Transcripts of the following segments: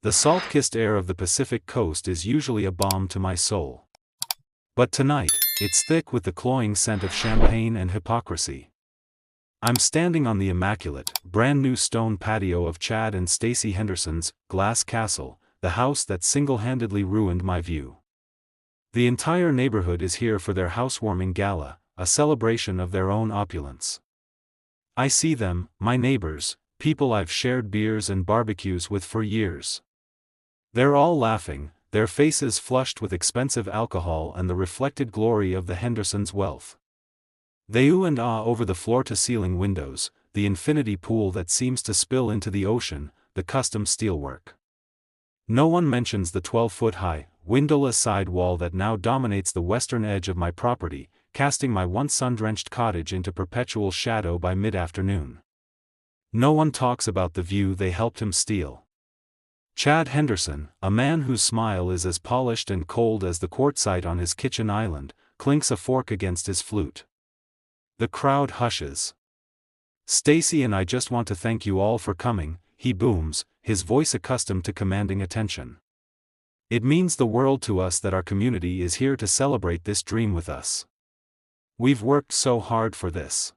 The salt-kissed air of the Pacific coast is usually a balm to my soul. But tonight, it's thick with the cloying scent of champagne and hypocrisy. I'm standing on the immaculate, brand-new stone patio of Chad and Stacy Henderson's glass castle, the house that single-handedly ruined my view. The entire neighborhood is here for their housewarming gala, a celebration of their own opulence. I see them, my neighbors, people I've shared beers and barbecues with for years. They're all laughing, their faces flushed with expensive alcohol and the reflected glory of the Hendersons' wealth. They ooh and ah over the floor-to-ceiling windows, the infinity pool that seems to spill into the ocean, the custom steelwork. No one mentions the 12-foot-high, windowless side wall that now dominates the western edge of my property, casting my once sun-drenched cottage into perpetual shadow by mid-afternoon. No one talks about the view they helped him steal. Chad Henderson, a man whose smile is as polished and cold as the quartzite on his kitchen island, clinks a fork against his flute. The crowd hushes. "Stacy and I just want to thank you all for coming," he booms, his voice accustomed to commanding attention. "It means the world to us that our community is here to celebrate this dream with us. We've worked so hard for this."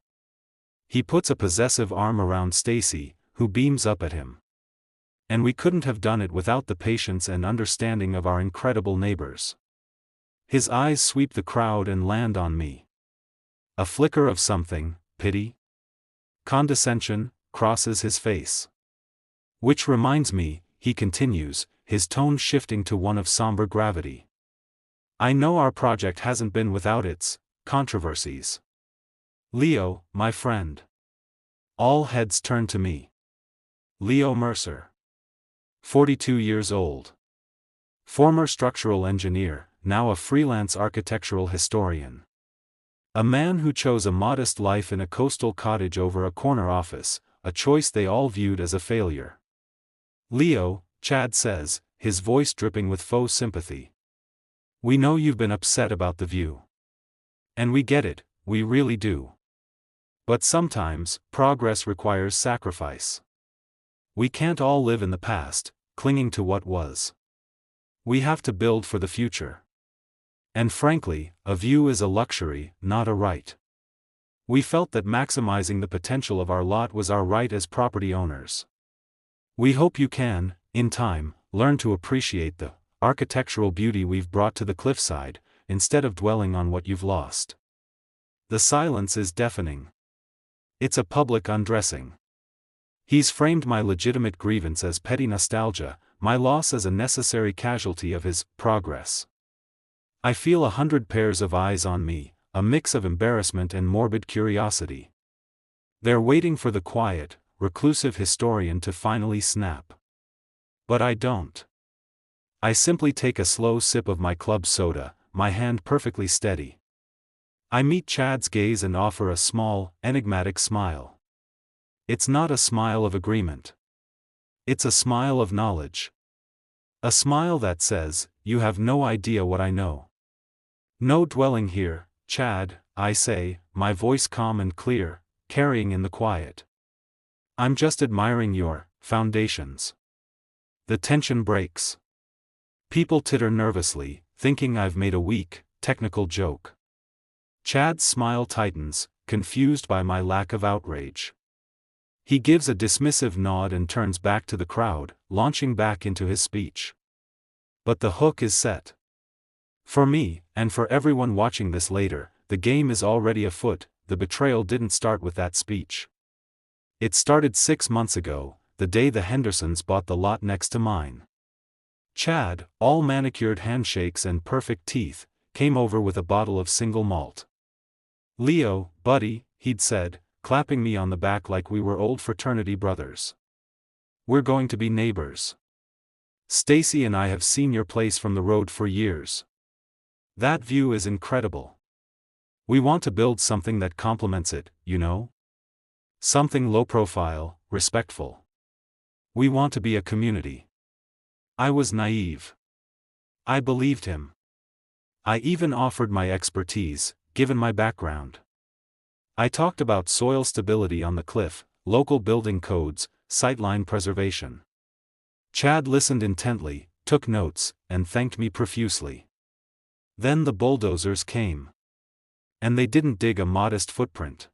He puts a possessive arm around Stacy, who beams up at him. "And we couldn't have done it without the patience and understanding of our incredible neighbors." His eyes sweep the crowd and land on me. A flicker of something, pity? Condescension, crosses his face. "Which reminds me," he continues, his tone shifting to one of somber gravity. "I know our project hasn't been without its controversies. Leo, my friend." All heads turn to me. Leo Mercer. 42 years old. Former structural engineer, now a freelance architectural historian. A man who chose a modest life in a coastal cottage over a corner office, a choice they all viewed as a failure. "Leo," Chad says, his voice dripping with faux sympathy. "We know you've been upset about the view. And we get it, we really do. But sometimes, progress requires sacrifice. We can't all live in the past, clinging to what was. We have to build for the future. And frankly, a view is a luxury, not a right. We felt that maximizing the potential of our lot was our right as property owners. We hope you can, in time, learn to appreciate the architectural beauty we've brought to the cliffside, instead of dwelling on what you've lost." The silence is deafening. It's a public undressing. He's framed my legitimate grievance as petty nostalgia, my loss as a necessary casualty of his progress. I feel 100 pairs of eyes on me, a mix of embarrassment and morbid curiosity. They're waiting for the quiet, reclusive historian to finally snap. But I don't. I simply take a slow sip of my club soda, my hand perfectly steady. I meet Chad's gaze and offer a small, enigmatic smile. It's not a smile of agreement. It's a smile of knowledge. A smile that says, "You have no idea what I know." "No dwelling here, Chad," I say, my voice calm and clear, carrying in the quiet. "I'm just admiring your foundations." The tension breaks. People titter nervously, thinking I've made a weak, technical joke. Chad's smile tightens, confused by my lack of outrage. He gives a dismissive nod and turns back to the crowd, launching back into his speech. But the hook is set. For me, and for everyone watching this later, the game is already afoot. The betrayal didn't start with that speech. It started 6 months ago, the day the Hendersons bought the lot next to mine. Chad, all manicured handshakes and perfect teeth, came over with a bottle of single malt. "Leo, buddy," he'd said, clapping me on the back like we were old fraternity brothers. "We're going to be neighbors. Stacy and I have seen your place from the road for years. That view is incredible. We want to build something that complements it, you know? Something low profile, respectful. We want to be a community." I was naive. I believed him. I even offered my expertise, given my background. I talked about soil stability on the cliff, local building codes, sightline preservation. Chad listened intently, took notes, and thanked me profusely. Then the bulldozers came. And they didn't dig a modest footprint.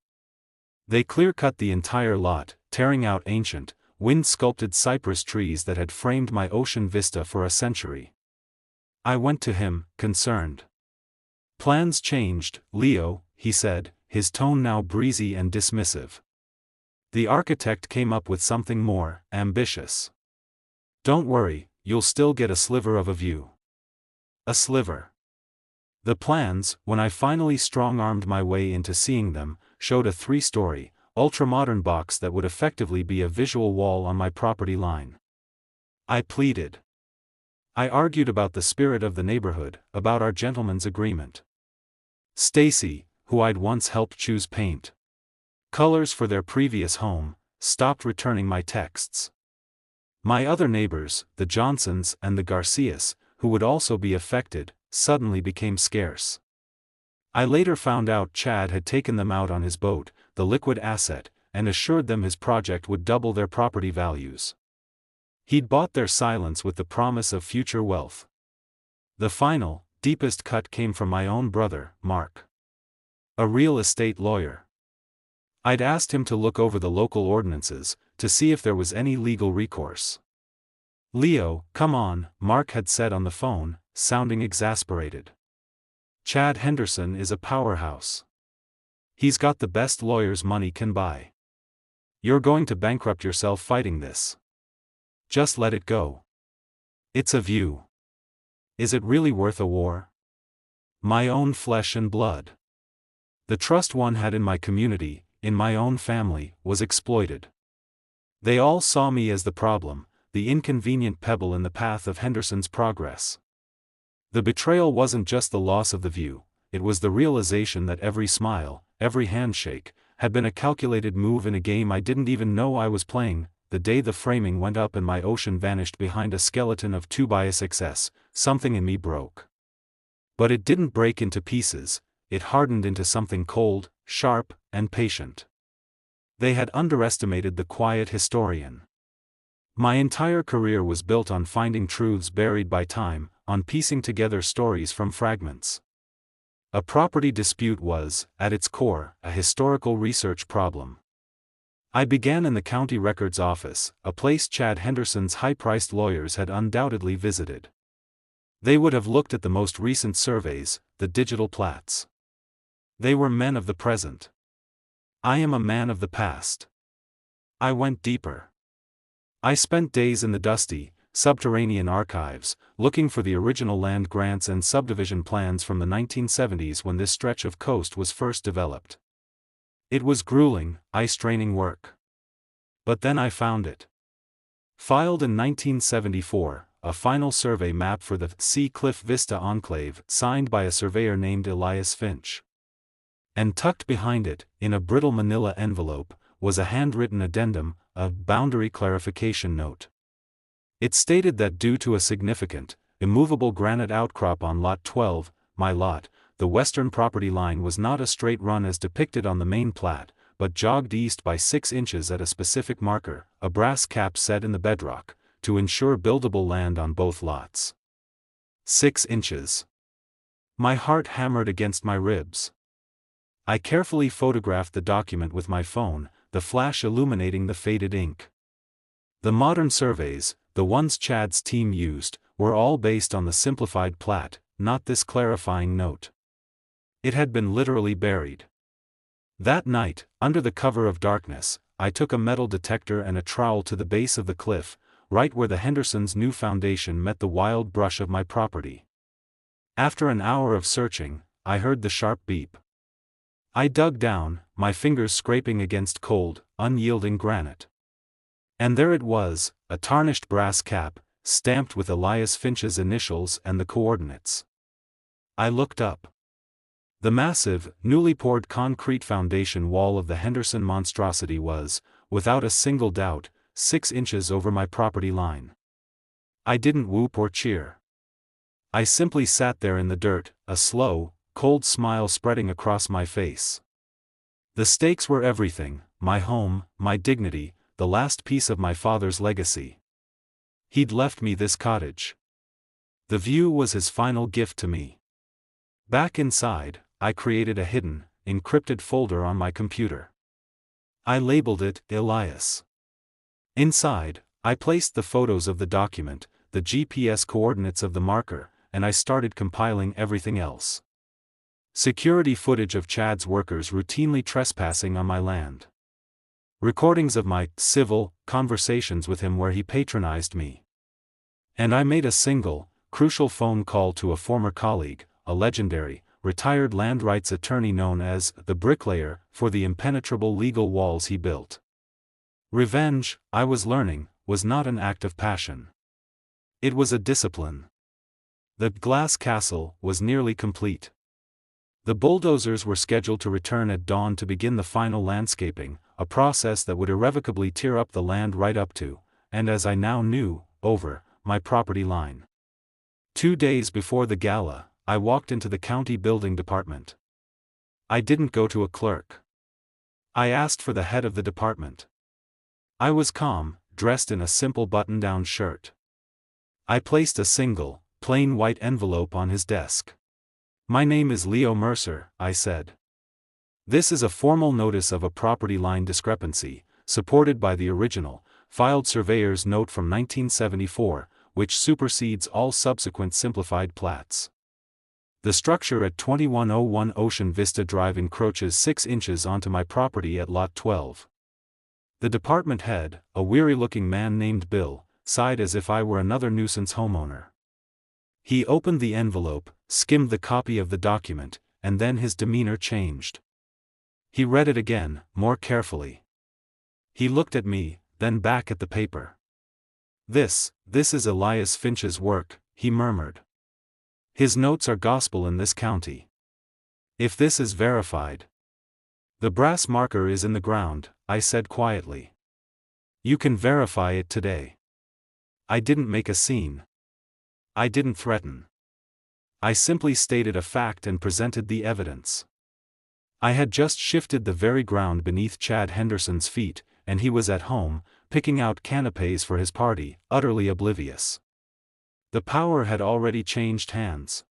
They clear-cut the entire lot, tearing out ancient, wind-sculpted cypress trees that had framed my ocean vista for a century. I went to him, concerned. "Plans changed, Leo," he said, his tone now breezy and dismissive. "The architect came up with something more ambitious. Don't worry, you'll still get a sliver of a view." A sliver. The plans, when I finally strong-armed my way into seeing them, showed a 3-story, ultra-modern box that would effectively be a visual wall on my property line. I pleaded. I argued about the spirit of the neighborhood, about our gentleman's agreement. Stacy, who I'd once helped choose paint colors for their previous home, stopped returning my texts. My other neighbors, the Johnsons and the Garcias, who would also be affected, suddenly became scarce. I later found out Chad had taken them out on his boat, the liquid asset, and assured them his project would double their property values. He'd bought their silence with the promise of future wealth. The final, deepest cut came from my own brother, Mark. A real estate lawyer. I'd asked him to look over the local ordinances, to see if there was any legal recourse. "Leo, come on," Mark had said on the phone, sounding exasperated. "Chad Henderson is a powerhouse. He's got the best lawyers money can buy. You're going to bankrupt yourself fighting this. Just let it go. It's a view. Is it really worth a war? My own flesh and blood. The trust one had in my community, in my own family, was exploited. They all saw me as the problem, the inconvenient pebble in the path of Henderson's progress. The betrayal wasn't just the loss of the view, it was the realization that every smile, every handshake, had been a calculated move in a game I didn't even know I was playing. The day the framing went up and my ocean vanished behind a skeleton of 2x6s, something in me broke. But it didn't break into pieces, it hardened into something cold, sharp, and patient. They had underestimated the quiet historian. My entire career was built on finding truths buried by time, on piecing together stories from fragments. A property dispute was, at its core, a historical research problem. I began in the county records office, a place Chad Henderson's high-priced lawyers had undoubtedly visited. They would have looked at the most recent surveys, the digital plats. They were men of the present. I am a man of the past. I went deeper. I spent days in the dusty, subterranean archives, looking for the original land grants and subdivision plans from the 1970s when this stretch of coast was first developed. It was grueling, eye-straining work. But then I found it. Filed in 1974, a final survey map for the Sea Cliff Vista Enclave, signed by a surveyor named Elias Finch. And tucked behind it, in a brittle manila envelope, was a handwritten addendum, a boundary clarification note. It stated that due to a significant, immovable granite outcrop on Lot 12, my lot, the western property line was not a straight run as depicted on the main plat, but jogged east by 6 inches at a specific marker, a brass cap set in the bedrock, to ensure buildable land on both lots. 6 inches. My heart hammered against my ribs. I carefully photographed the document with my phone, the flash illuminating the faded ink. The modern surveys, the ones Chad's team used, were all based on the simplified plat, not this clarifying note. It had been literally buried. That night, under the cover of darkness, I took a metal detector and a trowel to the base of the cliff, right where the Hendersons' new foundation met the wild brush of my property. After an hour of searching, I heard the sharp beep. I dug down, my fingers scraping against cold, unyielding granite. And there it was, a tarnished brass cap, stamped with Elias Finch's initials and the coordinates. I looked up. The massive, newly poured concrete foundation wall of the Henderson Monstrosity was, without a single doubt, 6 inches over my property line. I didn't whoop or cheer. I simply sat there in the dirt, a slow, cold smile spreading across my face. The stakes were everything, my home, my dignity, the last piece of my father's legacy. He'd left me this cottage. The view was his final gift to me. Back inside, I created a hidden, encrypted folder on my computer. I labeled it Elias. Inside, I placed the photos of the document, the GPS coordinates of the marker, and I started compiling everything else. Security footage of Chad's workers routinely trespassing on my land. Recordings of my civil conversations with him where he patronized me. And I made a single, crucial phone call to a former colleague, a legendary, retired land rights attorney known as the bricklayer, for the impenetrable legal walls he built. Revenge, I was learning, was not an act of passion. It was a discipline. The glass castle was nearly complete. The bulldozers were scheduled to return at dawn to begin the final landscaping, a process that would irrevocably tear up the land right up to, and as I now knew, over, my property line. 2 days before the gala, I walked into the county building department. I didn't go to a clerk. I asked for the head of the department. I was calm, dressed in a simple button-down shirt. I placed a single, plain white envelope on his desk. "My name is Leo Mercer," I said. "This is a formal notice of a property line discrepancy, supported by the original, filed surveyor's note from 1974, which supersedes all subsequent simplified plats. The structure at 2101 Ocean Vista Drive encroaches 6 inches onto my property at Lot 12. The department head, a weary-looking man named Bill, sighed as if I were another nuisance homeowner. He opened the envelope, skimmed the copy of the document, and then his demeanor changed. He read it again, more carefully. He looked at me, then back at the paper. This is Elias Finch's work," he murmured. "His notes are gospel in this county. If this is verified..." "The brass marker is in the ground," I said quietly. "You can verify it today." I didn't make a scene. I didn't threaten. I simply stated a fact and presented the evidence. I had just shifted the very ground beneath Chad Henderson's feet, and he was at home, picking out canapes for his party, utterly oblivious. The power had already changed hands.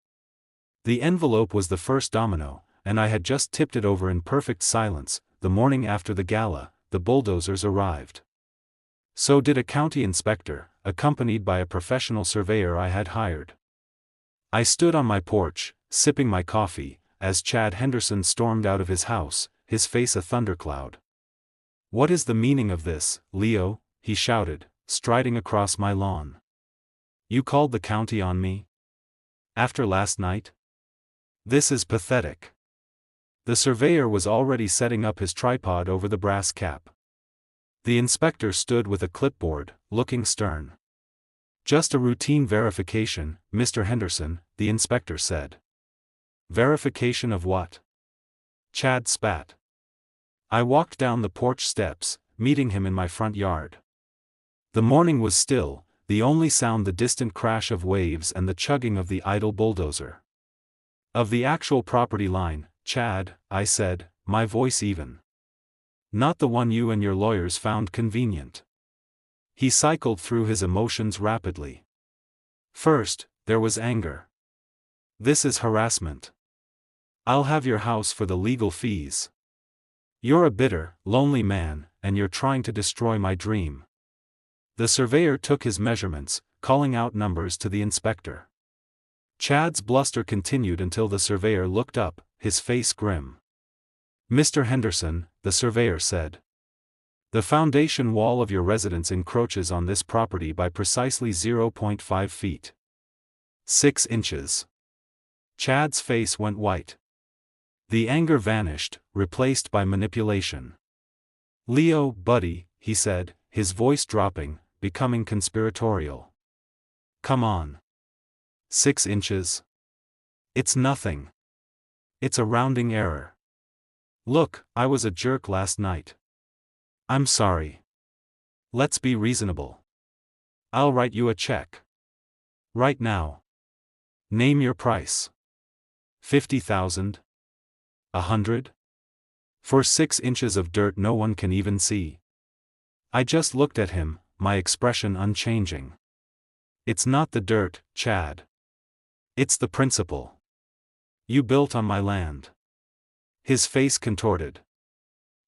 The envelope was the first domino, and I had just tipped it over in perfect silence. The morning after the gala, the bulldozers arrived. So did a county inspector, accompanied by a professional surveyor I had hired. I stood on my porch, sipping my coffee, as Chad Henderson stormed out of his house, his face a thundercloud. "What is the meaning of this, Leo?" he shouted, striding across my lawn. "You called the county on me? After last night? This is pathetic." The surveyor was already setting up his tripod over the brass cap. The inspector stood with a clipboard, looking stern. "Just a routine verification, Mr. Henderson," the inspector said. "Verification of what?" Chad spat. I walked down the porch steps, meeting him in my front yard. The morning was still, the only sound the distant crash of waves and the chugging of the idle bulldozer. "Of the actual property line, Chad," I said, my voice even. "Not the one you and your lawyers found convenient." He cycled through his emotions rapidly. First, there was anger. "This is harassment. I'll have your house for the legal fees. You're a bitter, lonely man, and you're trying to destroy my dream." The surveyor took his measurements, calling out numbers to the inspector. Chad's bluster continued until the surveyor looked up, his face grim. "Mr. Henderson," the surveyor said. "The foundation wall of your residence encroaches on this property by precisely 0.5 feet. 6 inches. Chad's face went white. The anger vanished, replaced by manipulation. "Leo, buddy," he said, his voice dropping, becoming conspiratorial. "Come on. 6 inches? It's nothing. It's a rounding error. Look, I was a jerk last night. I'm sorry. Let's be reasonable. I'll write you a check. Right now. Name your price. 50,000? 100? For 6 inches of dirt no one can even see." I just looked at him, my expression unchanging. It's not the dirt, Chad. It's the principle. You built on my land. His face contorted.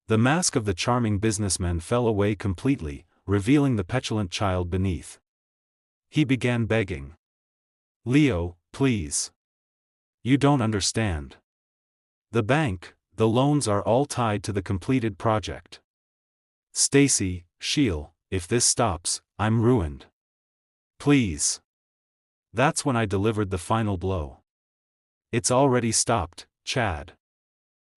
The mask of the charming businessman fell away completely, revealing the petulant child beneath. He began begging. Leo, please. You don't understand. The bank, the loans are all tied to the completed project. Stacy, Sheil, if this stops, I'm ruined. Please. That's when I delivered the final blow. It's already stopped, Chad.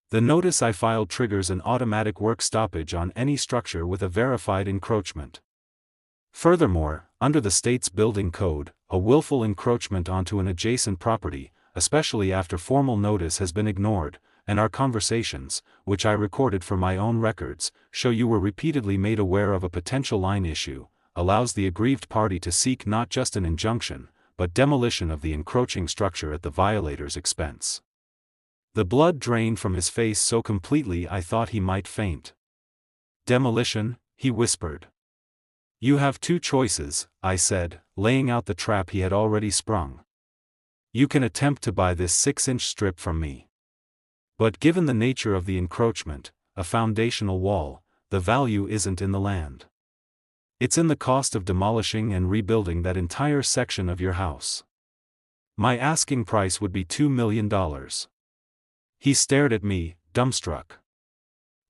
The notice I filed triggers an automatic work stoppage on any structure with a verified encroachment. Furthermore, under the state's building code, a willful encroachment onto an adjacent property, especially after formal notice has been ignored, and our conversations, which I recorded for my own records, show you were repeatedly made aware of a potential line issue, allows the aggrieved party to seek not just an injunction, but demolition of the encroaching structure at the violator's expense. The blood drained from his face so completely I thought he might faint. Demolition, he whispered. You have two choices, I said, laying out the trap he had already sprung. You can attempt to buy this 6-inch strip from me. But given the nature of the encroachment, a foundational wall, the value isn't in the land. It's in the cost of demolishing and rebuilding that entire section of your house. My asking price would be $2 million. He stared at me, dumbstruck.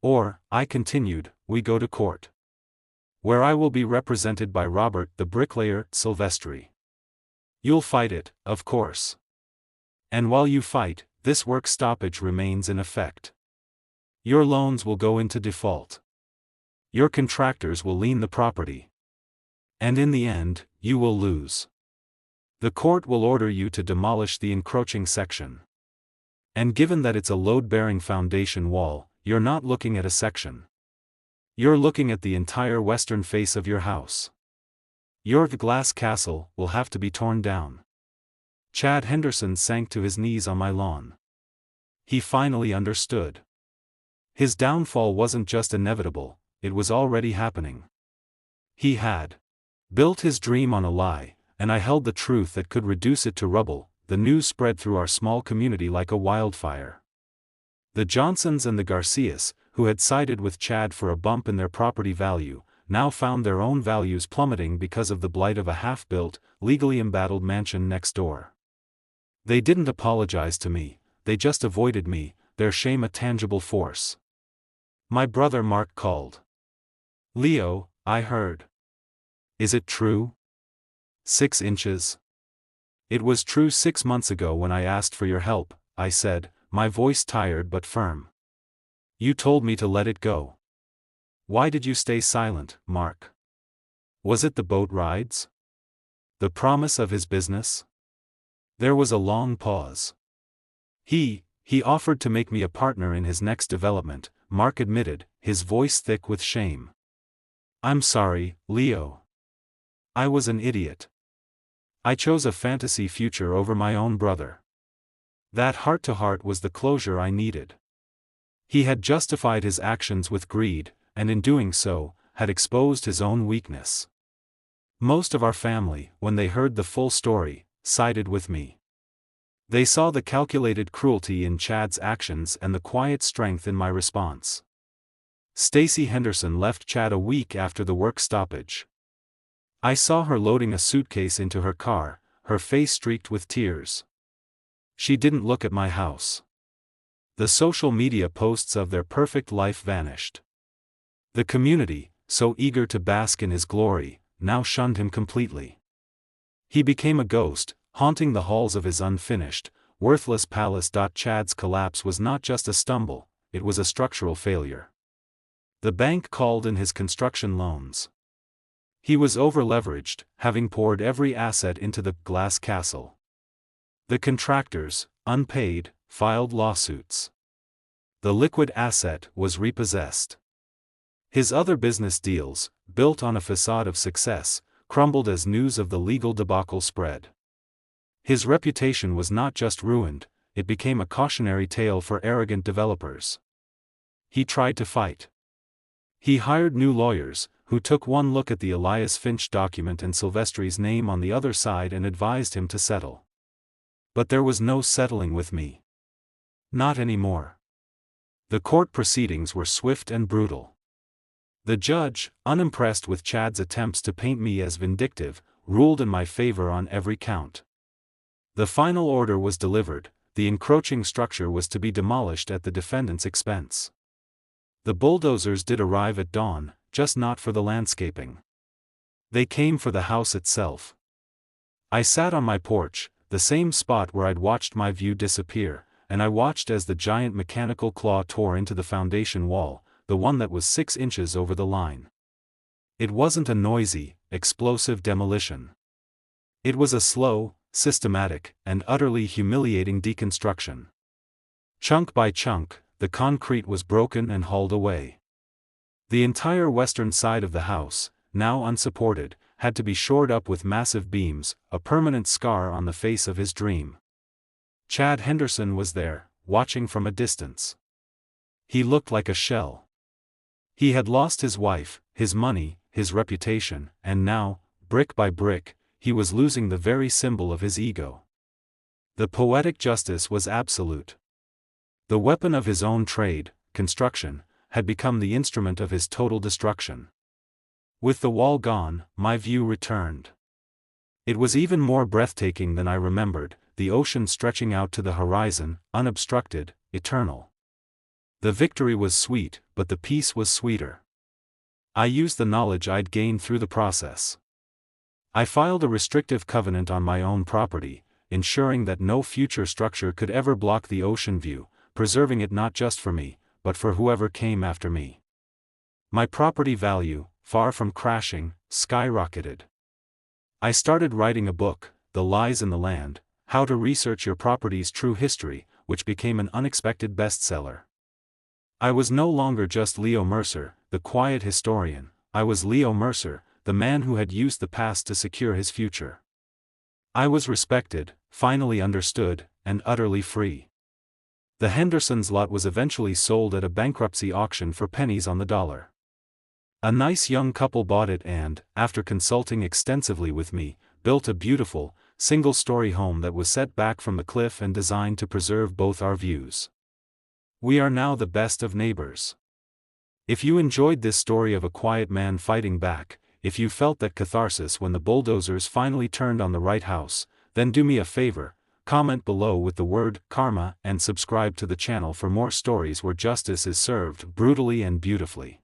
Or, I continued, we go to court. Where I will be represented by Robert the bricklayer, Silvestri. You'll fight it, of course. And while you fight, this work stoppage remains in effect. Your loans will go into default. Your contractors will lien the property. And in the end, you will lose. The court will order you to demolish the encroaching section. And given that it's a load-bearing foundation wall, you're not looking at a section. You're looking at the entire western face of your house. Your glass castle will have to be torn down. Chad Henderson sank to his knees on my lawn. He finally understood. His downfall wasn't just inevitable, it was already happening. He had built his dream on a lie, and I held the truth that could reduce it to rubble. The news spread through our small community like a wildfire. The Johnsons and the Garcias, who had sided with Chad for a bump in their property value, now found their own values plummeting because of the blight of a half-built, legally embattled mansion next door. They didn't apologize to me, they just avoided me, their shame a tangible force. My brother Mark called. Leo, I heard. Is it true? 6 inches. It was true 6 months ago when I asked for your help, I said, my voice tired but firm. You told me to let it go. Why did you stay silent, Mark? Was it the boat rides? The promise of his business? There was a long pause. He offered to make me a partner in his next development, Mark admitted, his voice thick with shame. I'm sorry, Leo. I was an idiot. I chose a fantasy future over my own brother. That heart-to-heart was the closure I needed. He had justified his actions with greed, and in doing so, had exposed his own weakness. Most of our family, when they heard the full story, sided with me. They saw the calculated cruelty in Chad's actions and the quiet strength in my response. Stacy Henderson left Chad a week after the work stoppage. I saw her loading a suitcase into her car, her face streaked with tears. She didn't look at my house. The social media posts of their perfect life vanished. The community, so eager to bask in his glory, now shunned him completely. He became a ghost, haunting the halls of his unfinished, worthless palace. Chad's collapse was not just a stumble, it was a structural failure. The bank called in his construction loans. He was over-leveraged, having poured every asset into the glass castle. The contractors, unpaid, filed lawsuits. The liquid asset was repossessed. His other business deals, built on a facade of success, crumbled as news of the legal debacle spread. His reputation was not just ruined, it became a cautionary tale for arrogant developers. He tried to fight. He hired new lawyers, who took one look at the Elias Finch document and Silvestri's name on the other side and advised him to settle. But there was no settling with me. Not anymore. The court proceedings were swift and brutal. The judge, unimpressed with Chad's attempts to paint me as vindictive, ruled in my favor on every count. The final order was delivered: the encroaching structure was to be demolished at the defendant's expense. The bulldozers did arrive at dawn, just not for the landscaping. They came for the house itself. I sat on my porch, the same spot where I'd watched my view disappear, and I watched as the giant mechanical claw tore into the foundation wall, the one that was 6 inches over the line. It wasn't a noisy, explosive demolition. It was a slow, systematic, and utterly humiliating deconstruction. Chunk by chunk, the concrete was broken and hauled away. The entire western side of the house, now unsupported, had to be shored up with massive beams, a permanent scar on the face of his dream. Chad Henderson was there, watching from a distance. He looked like a shell. He had lost his wife, his money, his reputation, and now, brick by brick, he was losing the very symbol of his ego. The poetic justice was absolute. The weapon of his own trade, construction, had become the instrument of his total destruction. With the wall gone, my view returned. It was even more breathtaking than I remembered, the ocean stretching out to the horizon, unobstructed, eternal. The victory was sweet, but the peace was sweeter. I used the knowledge I'd gained through the process. I filed a restrictive covenant on my own property, ensuring that no future structure could ever block the ocean view, preserving it not just for me, but for whoever came after me. My property value, far from crashing, skyrocketed. I started writing a book, The Lies in the Land: How to Research Your Property's True History, which became an unexpected bestseller. I was no longer just Leo Mercer, the quiet historian. I was Leo Mercer, the man who had used the past to secure his future. I was respected, finally understood, and utterly free. The Hendersons' lot was eventually sold at a bankruptcy auction for pennies on the dollar. A nice young couple bought it and, after consulting extensively with me, built a beautiful, single-story home that was set back from the cliff and designed to preserve both our views. We are now the best of neighbors. If you enjoyed this story of a quiet man fighting back, if you felt that catharsis when the bulldozers finally turned on the right house, then do me a favor, comment below with the word karma and subscribe to the channel for more stories where justice is served brutally and beautifully.